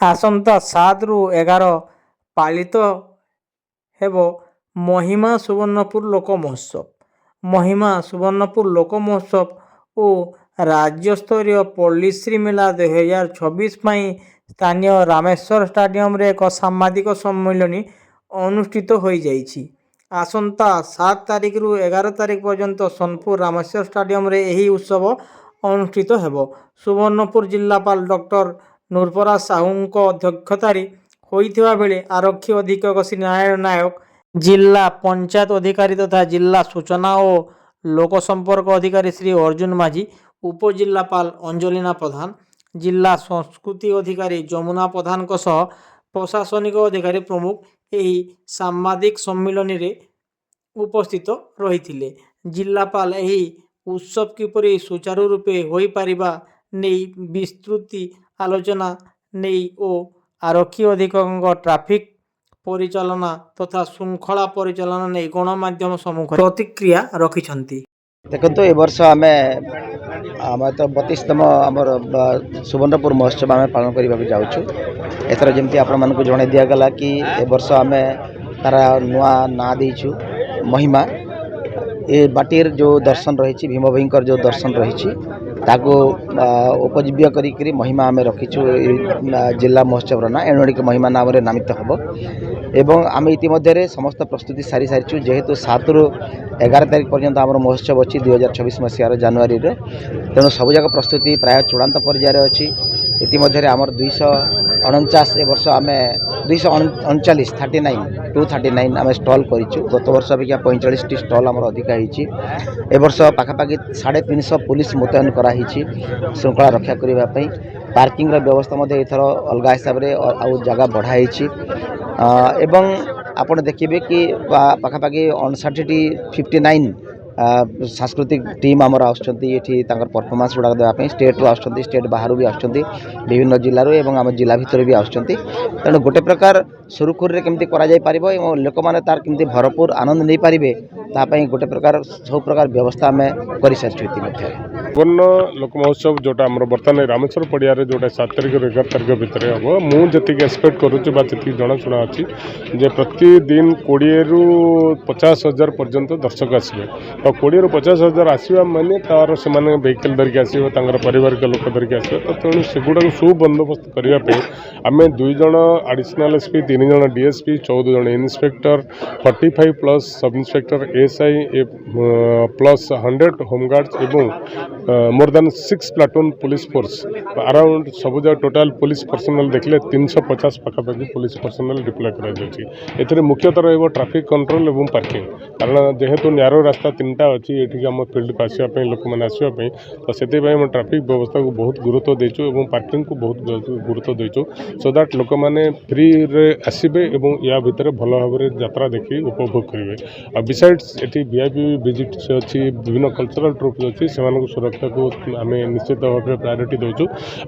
ଆସନ୍ତା 7 ରୁ 11 ପାଳିତ ହେବ ମହିମା ସୁବର୍ଣ୍ଣପୁର ଲୋକ ମହୋତ୍ସବ। ମହିମା ସୁବର୍ଣ୍ଣପୁର ଲୋକ ମହୋତ୍ସବ ଓ ରାଜ୍ୟସ୍ତରୀୟ ପଲ୍ଲିଶ୍ରୀ ମେଳା 2026 ପାଇଁ ସ୍ଥାନୀୟ ରାମେଶ୍ୱର ଷ୍ଟାଡିୟମରେ ଏକ ସାମ୍ବାଦିକ ସମ୍ମିଳନୀ ଅନୁଷ୍ଠିତ ହୋଇଯାଇଛି। ଆସନ୍ତା 7 ତାରିଖରୁ 11 ତାରିଖ ପର୍ଯ୍ୟନ୍ତ ସୋନପୁର ରାମେଶ୍ୱର ଷ୍ଟାଡିୟମରେ ଏହି ଉତ୍ସବ ଅନୁଷ୍ଠିତ ହେବ। ସୁବର୍ଣ୍ଣପୁର ଜିଲ୍ଲାପାଳ ଡକ୍ଟର ନୂରପରାଜ ସାହୁଙ୍କ ଅଧ୍ୟକ୍ଷତାରେ ହୋଇଥିବା ବେଳେ ଆରକ୍ଷୀ ଅଧୀକ୍ଷକ ଶ୍ରୀ ନାରାୟଣ ନାୟକ, ଜିଲ୍ଲା ପଞ୍ଚାୟତ ଅଧିକାରୀ ତଥା ଜିଲ୍ଲା ସୂଚନା ଓ ଲୋକସମ୍ପର୍କ ଅଧିକାରୀ ଶ୍ରୀ ଅର୍ଜୁନ ମାଝୀ, ଉପଜିଲ୍ଲାପାଳ ଅଞ୍ଜଲିନା ପ୍ରଧାନ, ଜିଲ୍ଲା ସଂସ୍କୃତି ଅଧିକାରୀ ଯମୁନା ପ୍ରଧାନଙ୍କ ସହ ପ୍ରଶାସନିକ ଅଧିକାରୀ ପ୍ରମୁଖ ଏହି ସାମ୍ବାଦିକ ସମ୍ମିଳନୀରେ ଉପସ୍ଥିତ ରହିଥିଲେ। ଜିଲ୍ଲାପାଳ ଏହି ଉତ୍ସବ କିପରି ସୁଚାରୁ ରୂପେ ହୋଇପାରିବା ନେଇ ବିସ୍ତୃତ ଆଲୋଚନା ନେଇ ଓ ଆରକ୍ଷୀ ଅଧୀକ୍ଷକଙ୍କ ଟ୍ରାଫିକ୍ ପରିଚାଳନା ତଥା ଶୃଙ୍ଖଳା ପରିଚାଳନା ନେଇ ଗଣମାଧ୍ୟମ ସମ୍ମୁଖରେ ପ୍ରତିକ୍ରିୟା ରଖିଛନ୍ତି। ଦେଖନ୍ତୁ, ଏ ବର୍ଷ ଆମେ ତ 32ତମ ଆମର ସୁବର୍ଣ୍ଣପୁର ମହୋତ୍ସବ ଆମେ ପାଳନ କରିବାକୁ ଯାଉଛୁ। ଏଥର ଯେମିତି ଆପଣମାନଙ୍କୁ ଜଣାଇ ଦିଆଗଲା କି ଏ ବର୍ଷ ଆମେ ତାର ନୂଆ ନାଁ ଦେଇଛୁ ମହିମା। ଏ ବାଟିର ଯେଉଁ ଦର୍ଶନ ରହିଛି, ଭୀମ ଭୋଇଙ୍କର ଯେଉଁ ଦର୍ଶନ ରହିଛି ତାକୁ ଉପଜୀବ୍ୟ କରିକି ମହିମା ଆମେ ରଖିଛୁ। ଜିଲ୍ଲା ମହୋତ୍ସବର ନାଁ ଏଣୁଡ଼ିକ ମହିମା ନାମରେ ନାମିତ ହେବ ଏବଂ ଆମେ ଇତିମଧ୍ୟରେ ସମସ୍ତ ପ୍ରସ୍ତୁତି ସାରି ସାରିଛୁ। ଯେହେତୁ 7 ରୁ 11 ତାରିଖ ପର୍ଯ୍ୟନ୍ତ ଆମର ମହୋତ୍ସବ ଅଛି 2026 ମସିହାର ଜାନୁଆରୀର, ତେଣୁ ସବୁଯାକ ପ୍ରସ୍ତୁତି ପ୍ରାୟ ଚୂଡ଼ାନ୍ତ ପର୍ଯ୍ୟାୟରେ ଅଛି। ଇତିମଧ୍ୟରେ ଆମର 249 ଏ ବର୍ଷ ଆମେ 239 ଆମେ ଷ୍ଟଲ୍ କରିଛୁ। ଗତ ବର୍ଷ ଅପେକ୍ଷା 45ଟି ଷ୍ଟଲ୍ ଆମର ଅଧିକା ହେଇଛି। ଏ ବର୍ଷ ପାଖାପାଖି 350 ପୁଲିସ ମୁତୟନ କରାହେଇଛି ଶୃଙ୍ଖଳା ରକ୍ଷା କରିବା ପାଇଁ। ପାର୍କିଂର ବ୍ୟବସ୍ଥା ମଧ୍ୟ ଏଥର ଅଲଗା ହିସାବରେ ଆଉ ଜାଗା ବଢ଼ା ହେଇଛି ଏବଂ ଆପଣ ଦେଖିବେ କି ପାଖାପାଖି 59 ସାଂସ୍କୃତିକ ଟିମ୍ ଆମର ଆସୁଛନ୍ତି ଏଠି ତାଙ୍କର ପରଫର୍ମାନ୍ସ ଗୁଡ଼ାକ ଦେବା ପାଇଁ। ଷ୍ଟେଟ୍ରୁ ଆସୁଛନ୍ତି, ଷ୍ଟେଟ୍ ବାହାରୁ ବି ଆସୁଛନ୍ତି, ବିଭିନ୍ନ ଜିଲ୍ଲାରୁ ଏବଂ ଆମ ଜିଲ୍ଲା ଭିତରେ ବି ଆସୁଛନ୍ତି। ତେଣୁ ଗୋଟେ ପ୍ରକାର ସୁରୁଖୁରୁରେ କେମିତି କରାଯାଇପାରିବ ଏବଂ ଲୋକମାନେ ତାର କେମିତି ଭରପୁର ଆନନ୍ଦ ନେଇପାରିବେ ତା ପାଇଁ ଗୋଟେ ପ୍ରକାର ସବୁ ପ୍ରକାର ବ୍ୟବସ୍ଥା ଆମେ କରିସାରିଛୁ ଇତିମଧ୍ୟରେ। ସୁବର୍ଣ୍ଣ ଲୋକ ମହୋତ୍ସବ ଯେଉଁଟା ଆମର ବର୍ତ୍ତମାନ ରାମେଶ୍ୱର ପଡ଼ିଆରେ ଯେଉଁଟା 7 ତାରିଖରୁ 11 ତାରିଖ ଭିତରେ ହେବ, ମୁଁ ଯେତିକି ଏକ୍ସପେକ୍ଟ କରୁଛି ବା ଯେତିକି ଜଣାଶୁଣା ଅଛି ଯେ ପ୍ରତିଦିନ 20 ରୁ 50 ହଜାର ପର୍ଯ୍ୟନ୍ତ ଦର୍ଶକ ଆସିବେ। ତ 20 ରୁ 50 ହଜାର ଆସିବା ମାନେ ତାର ସେମାନେ ଭେହିକଲ୍ ଧରିକି ଆସିବେ, ତାଙ୍କର ପାରିବାରିକ ଲୋକ ଧରିକି ଆସିବେ। ତ ତେଣୁ ସେଗୁଡ଼ାକୁ ସୁବନ୍ଦୋବସ୍ତ କରିବା ପାଇଁ ଆମେ 2 ଜଣ ଆଡ଼ିସନାଲ୍ ଏସ୍ପି, 3 ଜଣ ଡିଏସ୍ପି, 14 ଜଣ inspector, 45 plus sub inspector, SI plus 100 ହୋମଗାର୍ଡସ୍ ଏବଂ ମୋର୍ ଦାନ୍ 6 ପ୍ଲାଟୁନ୍ ପୁଲିସ ଫୋର୍ସ ଆରାଉଣ୍ଡ ସବୁଯାକ ଟୋଟାଲ ପୁଲିସ ପର୍ସନାଲ ଦେଖିଲେ 350 ପାଖାପାଖି ପୁଲିସ ପର୍ସନାଲ ଡିପ୍ଲୟ କରାଯାଉଛି। ଏଥିରେ ମୁଖ୍ୟତଃ ରହିବ ଟ୍ରାଫିକ୍ କଣ୍ଟ୍ରୋଲ ଏବଂ ପାର୍କିଂ। କାରଣ ଯେହେତୁ ନ୍ୟାରୋ ରାସ୍ତା 3ଟା ଅଛି ଏଠିକି ଆମ ଫିଲ୍ଡକୁ ଆସିବା ପାଇଁ, ଲୋକମାନେ ଆସିବା ପାଇଁ, ତ ସେଥିପାଇଁ ଆମେ ଟ୍ରାଫିକ୍ ବ୍ୟବସ୍ଥାକୁ ବହୁତ ଗୁରୁତ୍ୱ ଦେଇଛୁ ଏବଂ ପାର୍କିଂକୁ ବହୁତ ଗୁରୁତ୍ୱ ଦେଇଛୁ ସୋ ଦ୍ୟାଟ୍ ଲୋକମାନେ ଫ୍ରିରେ ଆସିବେ ଏବଂ ୟା ଭିତରେ ଭଲ ଭାବରେ ଯାତ୍ରା ଦେଖି ଉପଭୋଗ କରିବେ। ଆଉ ବିସାଇଡ୍ସ ଏଠି ଭିଆଇପି ଭିଜିଟ୍ ଅଛି, ବିଭିନ୍ନ କଲଚରାଲ ଟ୍ରୁପ୍ ଅଛି, ସେମାନଙ୍କୁ ସୁରକ୍ଷାକୁ ଆମେ ନିଶ୍ଚିତ ଭାବରେ ପ୍ରାୟୋରିଟି ଦେଉଛୁ।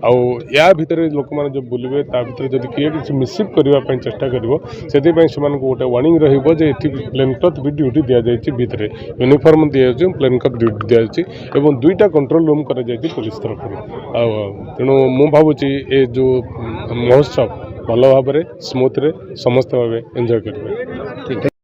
ଆଉ ୟା ଭିତରେ ଲୋକମାନେ ଯେଉଁ ବୁଲିବେ ତା ଭିତରେ ଯଦି କିଏ କିଛି ମିସସିପ୍ କରିବା ପାଇଁ ଚେଷ୍ଟା କରିବ ସେଥିପାଇଁ ସେମାନଙ୍କୁ ଗୋଟେ ୱାର୍ଣ୍ଣିଂ ରହିବ ଯେ ଏଠି ପ୍ଲେନ୍ କ୍ଲଥ୍ ବି ଡ୍ୟୁଟି ଦିଆଯାଇଛି। ଭିତରେ ୟୁନିଫର୍ମ ଦିଆଯାଉଛି, ପ୍ଲେନ୍ କ୍ଲଥ୍ ଡ୍ୟୁଟି ଦିଆଯାଉଛି ଏବଂ 2ଟା କଣ୍ଟ୍ରୋଲ ରୁମ୍ କରାଯାଇଛି ପୁଲିସ ତରଫରୁ। ଆଉ ତେଣୁ ମୁଁ ଭାବୁଛି ଏ ଯେଉଁ ମହୋତ୍ସବ ଭଲ ଭାବରେ ସ୍ମୁଥରେ ସମସ୍ତ ଭାବେ ଏନ୍ଜୟ କରିବେ।